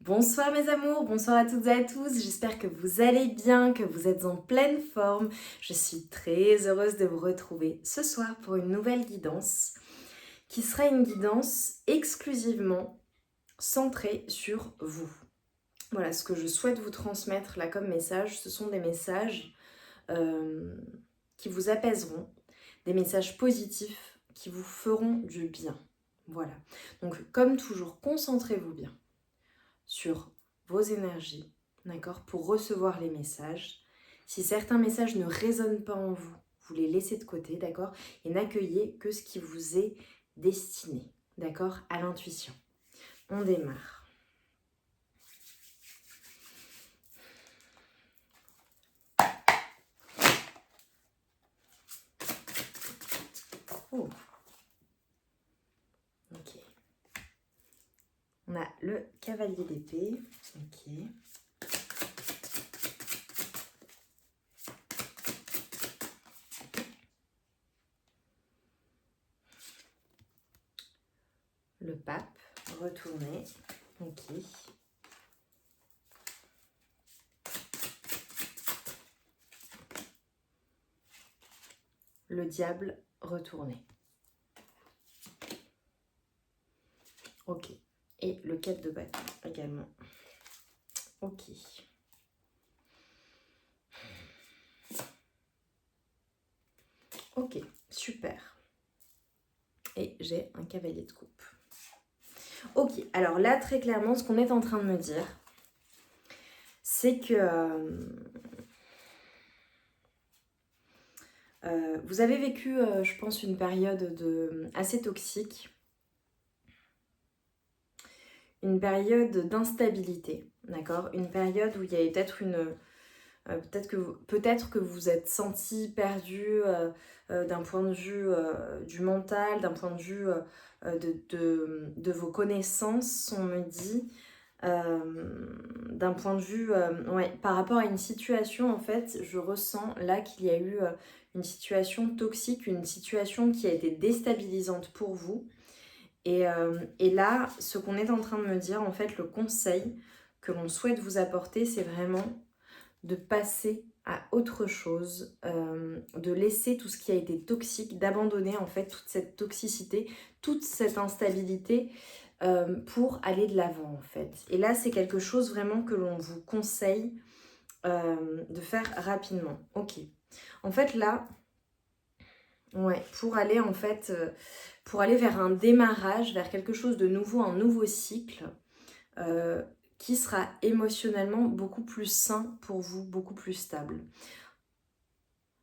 Bonsoir mes amours, bonsoir à toutes et à tous, j'espère que vous allez bien, que vous êtes en pleine forme. Je suis très heureuse de vous retrouver ce soir pour une nouvelle guidance qui sera une guidance exclusivement centrée sur vous. Voilà, ce que je souhaite vous transmettre là comme message, ce sont des messages euh, qui vous apaiseront, des messages positifs qui vous feront du bien. Voilà, donc comme toujours, concentrez-vous bien sur vos énergies, d'accord, pour recevoir les messages. Si certains messages ne résonnent pas en vous, vous les laissez de côté, d'accord, et n'accueillez que ce qui vous est destiné, d'accord, à l'intuition. On démarre. Oh. Ok. On a le cavalier d'épée. Ok. Le pape retourné. Ok. Le diable retourné. Ok. Et le 4 de bâton également. Ok. Ok, super. Et j'ai un cavalier de coupe. Ok, alors là, très clairement, ce qu'on est en train de me dire, c'est que vous avez vécu, je pense, une période assez toxique, une période d'instabilité, d'accord? Une période où il y avait peut-être peut-être que vous vous êtes senti perdu d'un point de vue du mental, d'un point de vue de vos connaissances, on me dit. D'un point de vue, ouais, par rapport à une situation, en fait, je ressens là qu'il y a eu une situation toxique, une situation qui a été déstabilisante pour vous. Et là, ce qu'on est en train de me dire, en fait, le conseil que l'on souhaite vous apporter, c'est vraiment de passer à autre chose, de laisser tout ce qui a été toxique, d'abandonner en fait toute cette toxicité, toute cette instabilité pour aller de l'avant en fait. Et là, c'est quelque chose vraiment que l'on vous conseille de faire rapidement. Ok. En fait, là, ouais, pour aller en fait, pour aller vers un démarrage, vers quelque chose de nouveau, un nouveau cycle, qui sera émotionnellement beaucoup plus sain pour vous, beaucoup plus stable.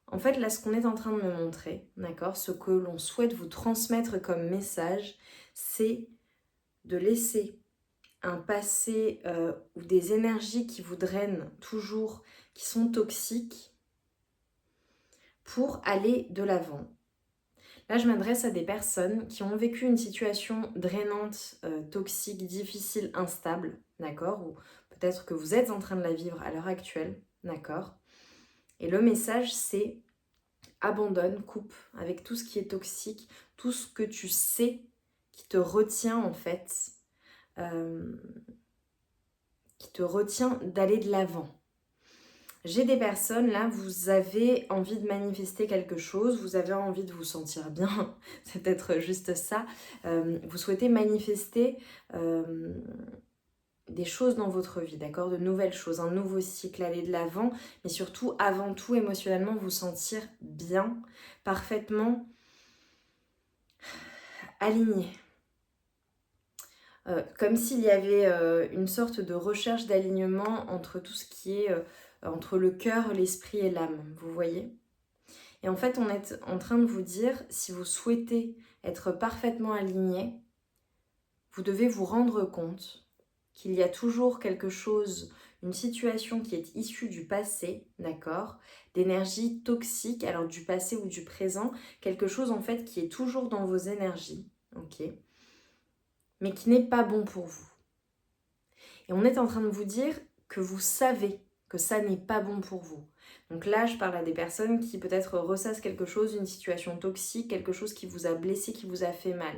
En fait, là, ce qu'on est en train de me montrer, d'accord, ce que l'on souhaite vous transmettre comme message, c'est de laisser un passé ou des énergies qui vous drainent toujours, qui sont toxiques, pour aller de l'avant. Là, je m'adresse à des personnes qui ont vécu une situation drainante, toxique, difficile, instable, d'accord, ou peut-être que vous êtes en train de la vivre à l'heure actuelle, d'accord. Et le message, c'est abandonne, coupe avec tout ce qui est toxique, tout ce que tu sais qui te retient en fait, euh, qui te retient d'aller de l'avant. J'ai des personnes là, vous avez envie de manifester quelque chose, vous avez envie de vous sentir bien, c'est peut-être juste ça, vous souhaitez manifester des choses dans votre vie, d'accord, de nouvelles choses, un nouveau cycle, aller de l'avant, mais surtout, avant tout, émotionnellement, vous sentir bien, parfaitement aligné. Comme s'il y avait une sorte de recherche d'alignement entre tout ce qui est entre le cœur, l'esprit et l'âme, vous voyez. Et en fait, on est en train de vous dire, si vous souhaitez être parfaitement aligné, vous devez vous rendre compte qu'il y a toujours quelque chose, une situation qui est issue du passé, d'accord, d'énergie toxique, alors du passé ou du présent, quelque chose en fait qui est toujours dans vos énergies, ok, mais qui n'est pas bon pour vous. Et on est en train de vous dire que vous savez que ça n'est pas bon pour vous. Donc là, je parle à des personnes qui peut-être ressassent quelque chose, une situation toxique, quelque chose qui vous a blessé, qui vous a fait mal.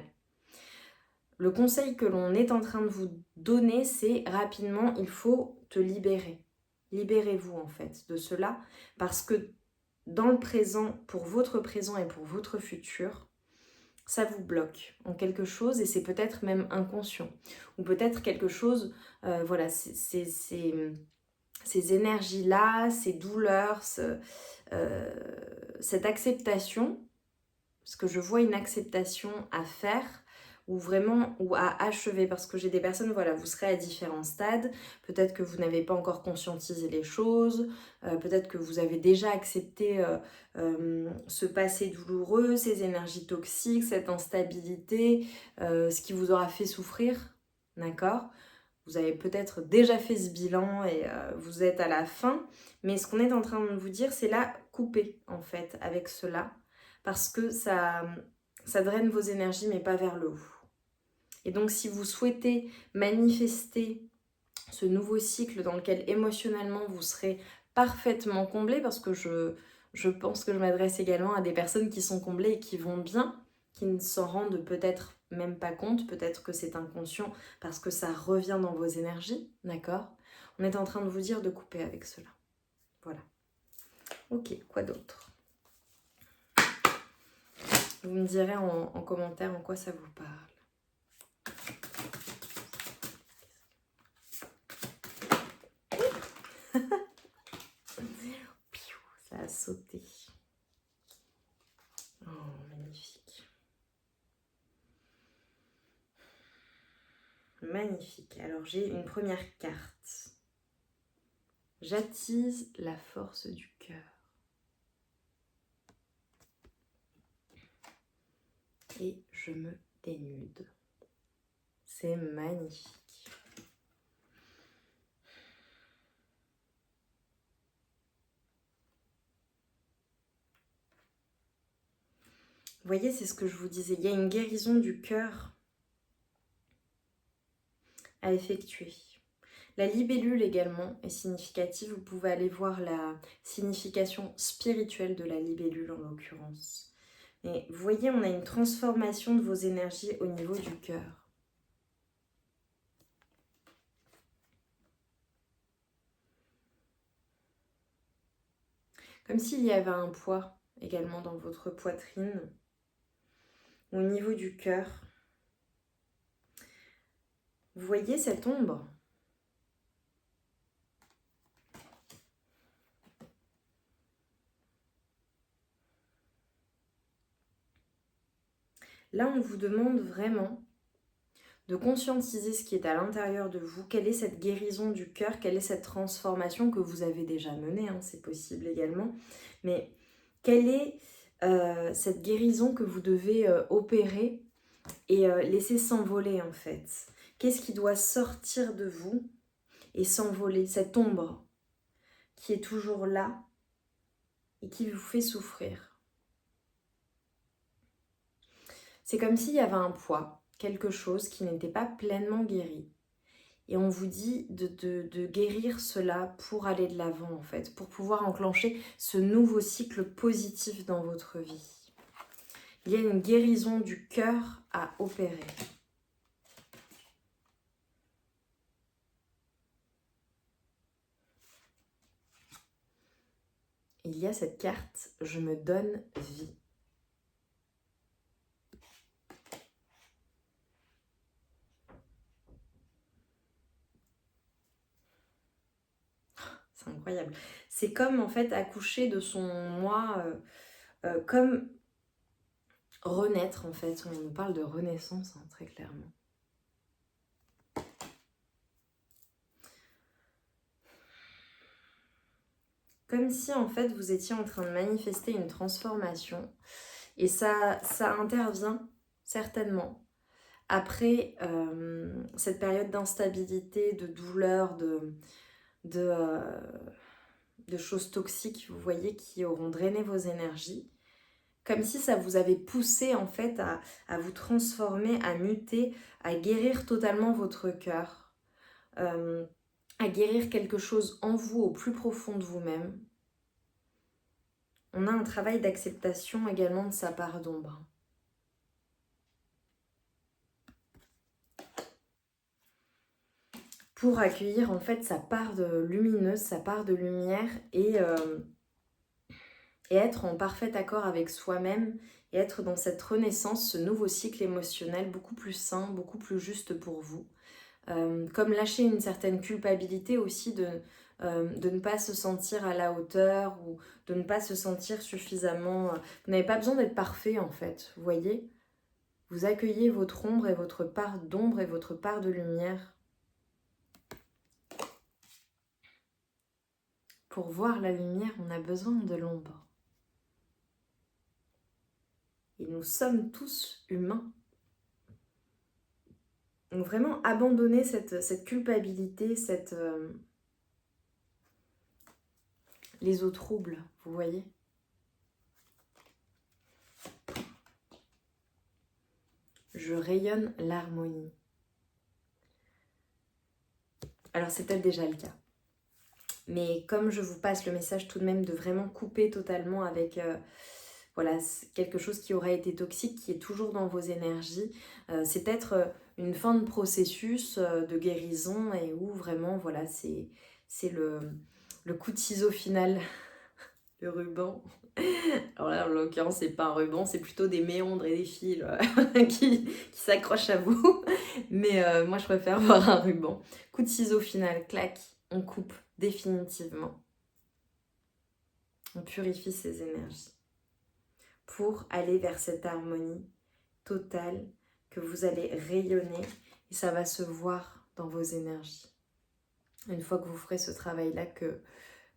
le conseil que l'on est en train de vous donner, c'est rapidement, il faut te libérer. Libérez-vous en fait de cela, parce que dans le présent, pour votre présent et pour votre futur, ça vous bloque en quelque chose et c'est peut-être même inconscient. Ou peut-être quelque chose, voilà, ces énergies-là, ces douleurs, cette acceptation, parce que je vois une acceptation à faire ou vraiment ou à achever, parce que j'ai des personnes, voilà, vous serez à différents stades, peut-être que vous n'avez pas encore conscientisé les choses, peut-être que vous avez déjà accepté ce passé douloureux, ces énergies toxiques, cette instabilité, ce qui vous aura fait souffrir, d'accord? Vous avez peut-être déjà fait ce bilan et vous êtes à la fin, mais ce qu'on est en train de vous dire, c'est là, couper en fait avec cela, parce que ça draine vos énergies, mais pas vers le haut. Et donc, si vous souhaitez manifester ce nouveau cycle dans lequel émotionnellement vous serez parfaitement comblé, parce que je pense que je m'adresse également à des personnes qui sont comblées et qui vont bien, qui ne s'en rendent peut-être même pas compte, peut-être que c'est inconscient parce que ça revient dans vos énergies, d'accord? On est en train de vous dire de couper avec cela. Voilà. Ok, quoi d'autre? Vous me direz en commentaire en quoi ça vous parle. Ça a sauté. Oh, magnifique. Magnifique. Alors, j'ai une première carte. J'attise la force du cœur. Et je me dénude. C'est magnifique. Vous voyez, c'est ce que je vous disais. Il y a une guérison du cœur à effectuer. La libellule également est significative. Vous pouvez aller voir la signification spirituelle de la libellule en l'occurrence. Et vous voyez, on a une transformation de vos énergies au niveau du cœur. Comme s'il y avait un poids également dans votre poitrine, au niveau du cœur. Vous voyez cette ombre ? Là, on vous demande vraiment de conscientiser ce qui est à l'intérieur de vous, quelle est cette guérison du cœur, quelle est cette transformation que vous avez déjà menée, hein, c'est possible également, mais quelle est cette guérison que vous devez opérer et laisser s'envoler en fait. Qu'est-ce qui doit sortir de vous et s'envoler, cette ombre qui est toujours là et qui vous fait souffrir. C'est comme s'il y avait un poids, quelque chose qui n'était pas pleinement guéri. Et on vous dit de guérir cela pour aller de l'avant en fait, pour pouvoir enclencher ce nouveau cycle positif dans votre vie. Il y a une guérison du cœur à opérer. Il y a cette carte, je me donne vie. C'est incroyable. C'est comme en fait accoucher de son moi, comme renaître en fait. On nous parle de renaissance hein, très clairement. Comme si en fait vous étiez en train de manifester une transformation. Et ça intervient certainement après cette période d'instabilité, de douleur, de choses toxiques, vous voyez, qui auront drainé vos énergies. Comme si ça vous avait poussé en fait à vous transformer, à muter, à guérir totalement votre cœur, à guérir quelque chose en vous, au plus profond de vous-même. On a un travail d'acceptation également de sa part d'ombre. pour accueillir en fait sa part de lumineuse, sa part de lumière et être en parfait accord avec soi-même et être dans cette renaissance, ce nouveau cycle émotionnel beaucoup plus sain, beaucoup plus juste pour vous. Comme lâcher une certaine culpabilité aussi de ne pas se sentir à la hauteur ou de ne pas se sentir suffisamment... Vous n'avez pas besoin d'être parfait en fait, vous voyez? Vous accueillez votre ombre et votre part d'ombre et votre part de lumière. Pour voir la lumière, on a besoin de l'ombre. Et nous sommes tous humains. Donc vraiment abandonner cette culpabilité, les eaux troubles, vous voyez. Je rayonne l'harmonie. Alors c'est peut-être déjà le cas. Mais comme je vous passe le message tout de même de vraiment couper totalement avec voilà, quelque chose qui aurait été toxique, qui est toujours dans vos énergies, c'est peut-être une fin de processus de guérison et où vraiment, voilà, c'est le coup de ciseau final, le ruban. Alors là, en l'occurrence, c'est pas un ruban, c'est plutôt des méandres et des fils qui s'accrochent à vous. Mais moi, je préfère voir un ruban. Coup de ciseau final, clac, on coupe définitivement. On purifie ses énergies pour aller vers cette harmonie totale que vous allez rayonner et ça va se voir dans vos énergies. Une fois que vous ferez ce travail-là, que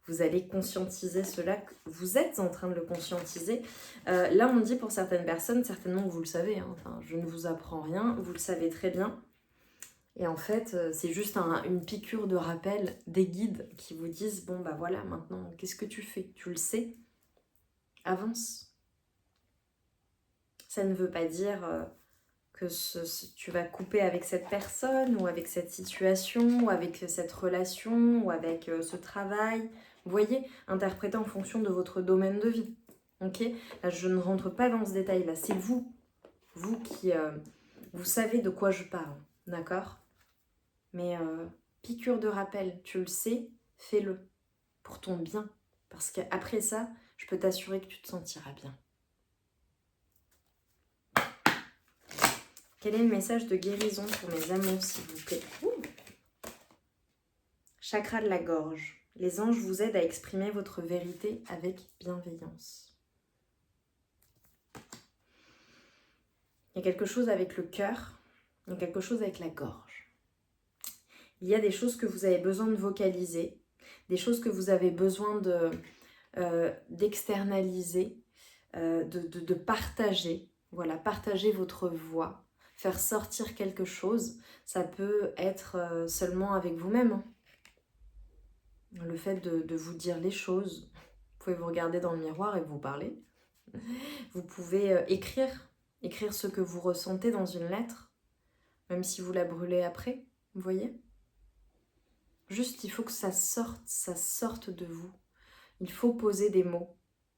vous allez conscientiser cela, que vous êtes en train de le conscientiser. Là, on dit pour certaines personnes, certainement vous le savez, hein, enfin, je ne vous apprends rien, vous le savez très bien. Et en fait, c'est juste une piqûre de rappel des guides qui vous disent, bon bah voilà, maintenant, qu'est-ce que tu fais? Tu le sais, avance. Ça ne veut pas dire que tu vas couper avec cette personne ou avec cette situation ou avec cette relation ou avec ce travail. Vous voyez, interprétez en fonction de votre domaine de vie. Ok? Là, je ne rentre pas dans ce détail-là. C'est vous qui vous savez de quoi je parle. D'accord? Mais piqûre de rappel, tu le sais, fais-le pour ton bien. Parce qu'après ça, je peux t'assurer que tu te sentiras bien. Quel est le message de guérison pour mes amours, s'il vous plaît? Chakra de la gorge. Les anges vous aident à exprimer votre vérité avec bienveillance. Il y a quelque chose avec le cœur, il y a quelque chose avec la gorge. Il y a des choses que vous avez besoin de vocaliser, des choses que vous avez besoin d'externaliser, de partager. Voilà, partager votre voix, faire sortir quelque chose. Ça peut être seulement avec vous-même, hein. Le fait de vous dire les choses. Vous pouvez vous regarder dans le miroir et vous parler. Vous pouvez écrire ce que vous ressentez dans une lettre, même si vous la brûlez après, vous voyez? Juste, il faut que ça sorte de vous. Il faut poser des mots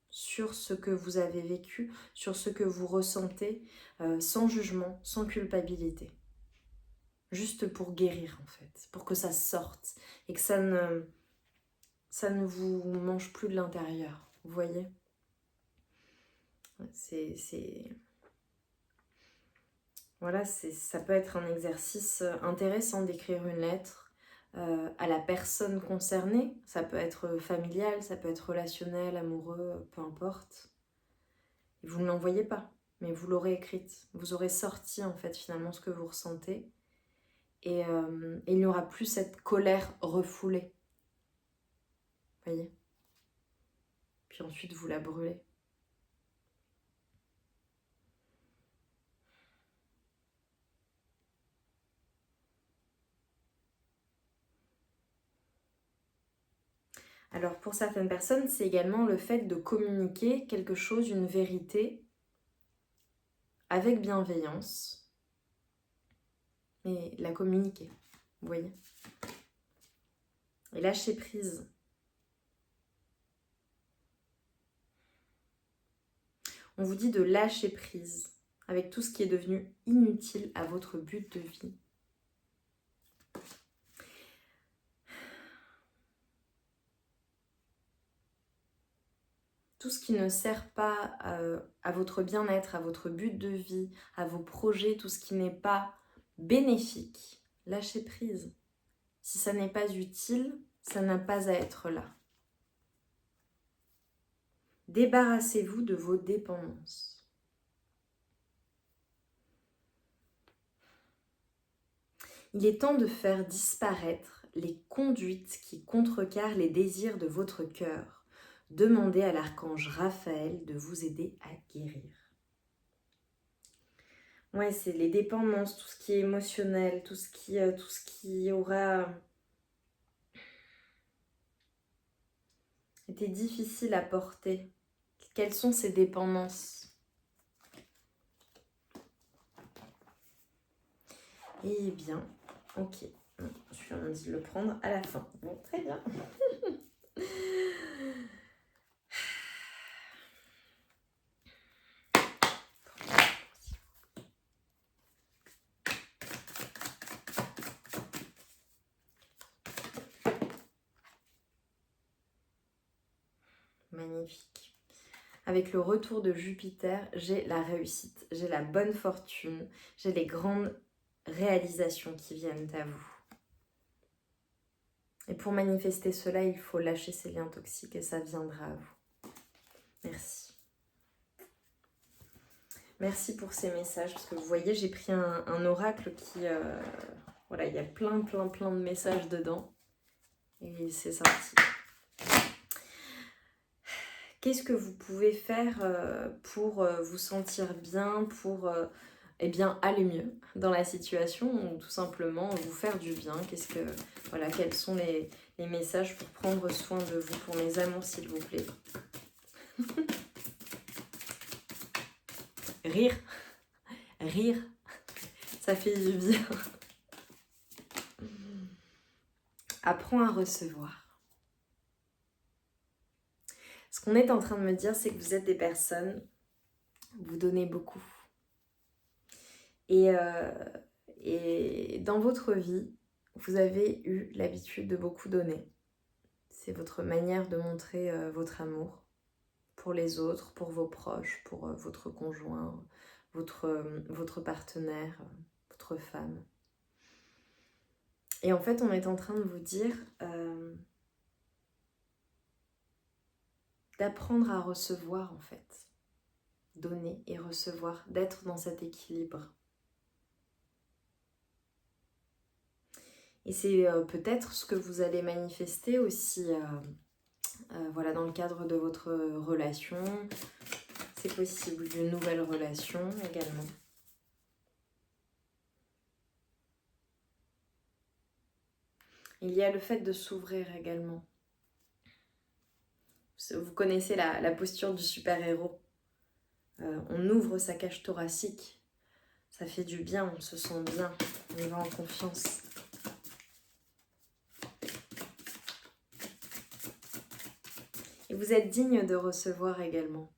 sur ce que vous avez vécu, sur ce que vous ressentez, sans jugement, sans culpabilité. Juste pour guérir, en fait, pour que ça sorte et que ça ne vous mange plus de l'intérieur, vous voyez? Voilà, ça peut être un exercice intéressant d'écrire une lettre à la personne concernée. Ça peut être familial, ça peut être relationnel, amoureux, peu importe. Et vous ne l'envoyez pas, mais vous l'aurez écrite. Vous aurez sorti en fait finalement ce que vous ressentez. Et il n'y aura plus cette colère refoulée. Vous voyez? Puis ensuite vous la brûlez. Alors pour certaines personnes, c'est également le fait de communiquer quelque chose, une vérité, avec bienveillance, mais la communiquer, vous voyez. Et lâcher prise. On vous dit de lâcher prise avec tout ce qui est devenu inutile à votre but de vie. tout ce qui ne sert pas à votre bien-être, à votre but de vie, à vos projets, tout ce qui n'est pas bénéfique, lâchez prise. Si ça n'est pas utile, ça n'a pas à être là. Débarrassez-vous de vos dépendances. Il est temps de faire disparaître les conduites qui contrecarrent les désirs de votre cœur. Demandez à l'archange Raphaël de vous aider à guérir. Ouais, c'est les dépendances, tout ce qui est émotionnel, tout ce qui aura été difficile à porter. Quelles sont ces dépendances? Eh bien, ok. Je suis en train de le prendre à la fin. Bon, très bien. Magnifique. Avec le retour de Jupiter, j'ai la réussite, j'ai la bonne fortune, j'ai les grandes réalisations qui viennent à vous. Et pour manifester cela, il faut lâcher ces liens toxiques et ça viendra à vous. Merci. Merci pour ces messages, parce que vous voyez, j'ai pris un oracle qui... voilà, il y a plein de messages dedans. Et c'est sorti. Qu'est-ce que vous pouvez faire pour vous sentir bien, pour eh bien, aller mieux dans la situation, ou tout simplement vous faire du bien? Voilà, quels sont les messages pour prendre soin de vous, pour mes amours, s'il vous plaît? Rire, rire, ça fait du bien. Apprends à recevoir. Ce qu'on est en train de me dire, c'est que vous êtes des personnes, vous donnez beaucoup. Et dans votre vie, vous avez eu l'habitude de beaucoup donner. C'est votre manière de montrer votre amour pour les autres, pour vos proches, pour votre conjoint, votre partenaire, votre femme. Et en fait, on est en train de vous dire d'apprendre à recevoir, en fait. Donner et recevoir, d'être dans cet équilibre. Et c'est peut-être ce que vous allez manifester aussi voilà, dans le cadre de votre relation. C'est possible d'une nouvelle relation également. Il y a le fait de s'ouvrir également. Vous connaissez la posture du super-héros. On ouvre sa cage thoracique. Ça fait du bien, on se sent bien. On y va en confiance. Et vous êtes digne de recevoir également.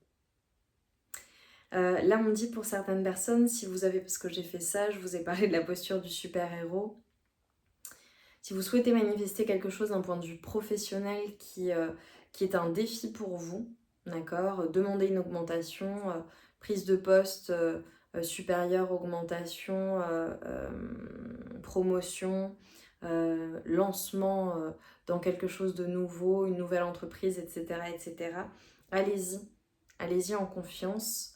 Là, on dit pour certaines personnes, si vous avez, parce que j'ai fait ça, je vous ai parlé de la posture du super-héros. Si vous souhaitez manifester quelque chose d'un point de vue professionnel qui est un défi pour vous, d'accord, demandez une augmentation, prise de poste supérieure, augmentation, promotion, lancement dans quelque chose de nouveau, une nouvelle entreprise, etc. etc. Allez-y, allez-y en confiance.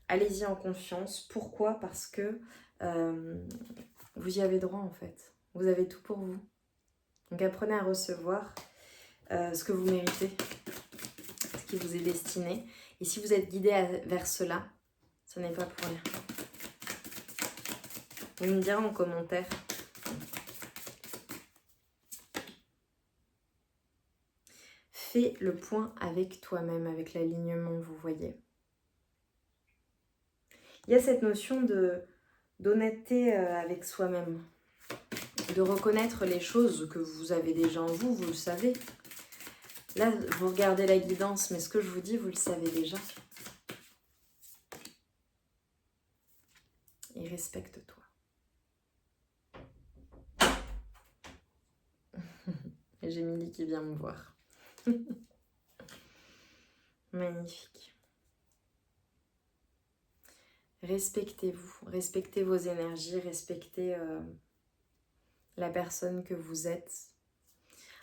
Allez-y en confiance. Pourquoi? Parce que vous y avez droit en fait. Vous avez tout pour vous. Donc apprenez à recevoir ce que vous méritez, ce qui vous est destiné. Et si vous êtes guidé vers cela, ce n'est pas pour rien. Vous me direz en commentaire. Fais le point avec toi-même, avec l'alignement, vous voyez. Il y a cette notion d'honnêteté avec soi-même. De reconnaître les choses que vous avez déjà en vous, vous le savez. Là, vous regardez la guidance, mais ce que je vous dis, vous le savez déjà. Et respecte-toi. Et j'ai Émilie qui vient me voir. Magnifique. Respectez-vous, respectez vos énergies, respectez la personne que vous êtes.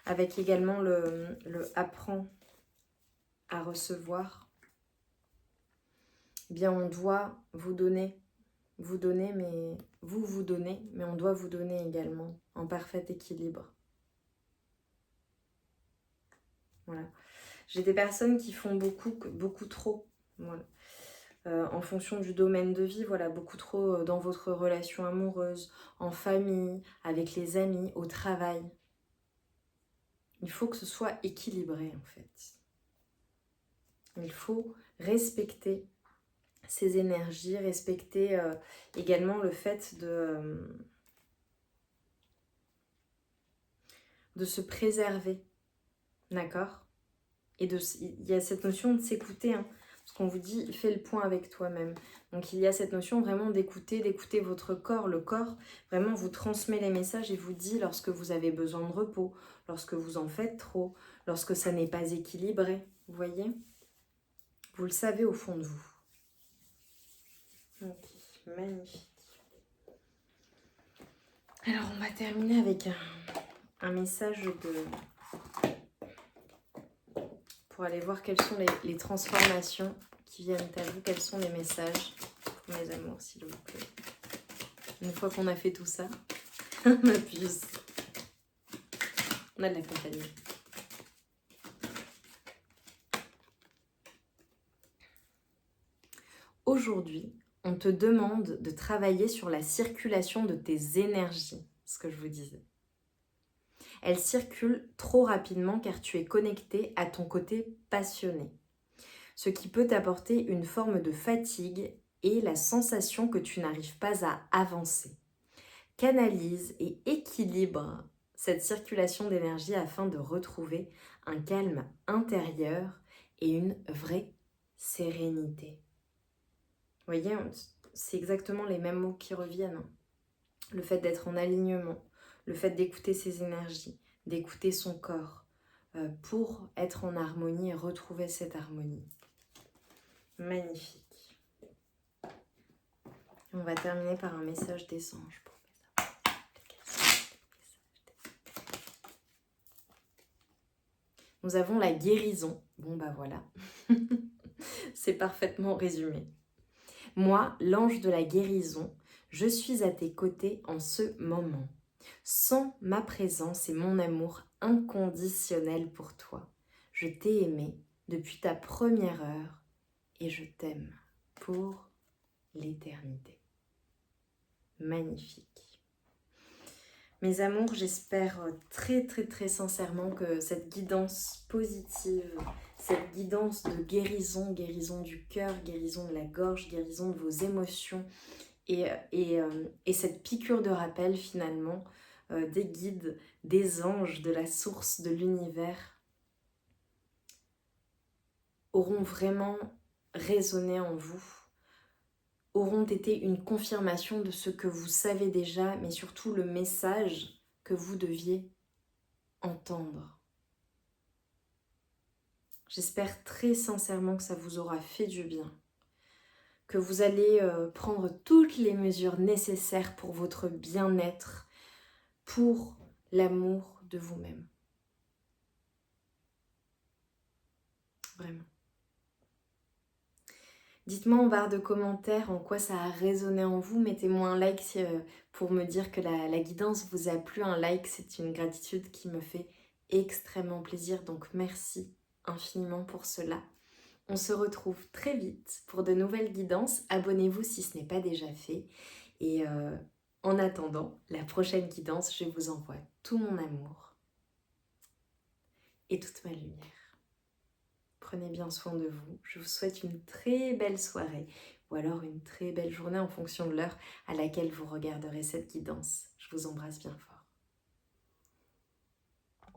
Avec également le apprend à recevoir. Eh bien, on doit vous donner, mais vous donnez, mais on doit vous donner également en parfait équilibre. Voilà. J'ai des personnes qui font beaucoup trop. Voilà. En fonction du domaine de vie, voilà, beaucoup trop dans votre relation amoureuse, en famille, avec les amis, au travail. Il faut que ce soit équilibré en fait. Il faut respecter ces énergies, respecter également le fait de se préserver, d'accord? Et il y a cette notion de s'écouter, hein, parce qu'on vous dit, fais le point avec toi-même. Donc il y a cette notion vraiment d'écouter votre corps. Le corps vraiment vous transmet les messages et vous dit lorsque vous avez besoin de repos, lorsque vous en faites trop, lorsque ça n'est pas équilibré, vous voyez? Vous le savez au fond de vous. Ok, magnifique. Alors on va terminer avec un message pour aller voir quelles sont les transformations qui viennent à vous, quels sont les messages pour mes amours, s'il vous plaît. Une fois qu'on a fait tout ça, ma puce, on a de la compagnie. Aujourd'hui, on te demande de travailler sur la circulation de tes énergies, ce que je vous disais. Elles circulent trop rapidement car tu es connecté à ton côté passionné, ce qui peut t'apporter une forme de fatigue et la sensation que tu n'arrives pas à avancer. Canalise et équilibre cette circulation d'énergie afin de retrouver un calme intérieur et une vraie sérénité. Vous voyez, c'est exactement les mêmes mots qui reviennent. Le fait d'être en alignement, le fait d'écouter ses énergies, d'écouter son corps, pour être en harmonie et retrouver cette harmonie. Magnifique. On va terminer par un message des anges pour mes amours. Nous avons la guérison. Bon bah voilà, c'est parfaitement résumé. Moi, l'ange de la guérison, je suis à tes côtés en ce moment. Sans ma présence et mon amour inconditionnel pour toi, je t'ai aimé depuis ta première heure et je t'aime pour l'éternité. Magnifique. Mes amours, j'espère très sincèrement que cette guidance positive, cette guidance de guérison, guérison du cœur, guérison de la gorge, guérison de vos émotions et cette piqûre de rappel finalement des guides, des anges, de la source, de l'univers auront vraiment résonné en vous, auront été une confirmation de ce que vous savez déjà, mais surtout le message que vous deviez entendre. J'espère très sincèrement que ça vous aura fait du bien, que vous allez prendre toutes les mesures nécessaires pour votre bien-être, pour l'amour de vous-même. Vraiment. Dites-moi en barre de commentaires en quoi ça a résonné en vous. Mettez-moi un like pour me dire que la guidance vous a plu. Un like, c'est une gratitude qui me fait extrêmement plaisir. Donc merci infiniment pour cela. On se retrouve très vite pour de nouvelles guidances. Abonnez-vous si ce n'est pas déjà fait. Et en attendant la prochaine guidance, je vous envoie tout mon amour et toute ma lumière. Prenez bien soin de vous. Je vous souhaite une très belle soirée ou alors une très belle journée en fonction de l'heure à laquelle vous regarderez cette guidance. Je vous embrasse bien fort.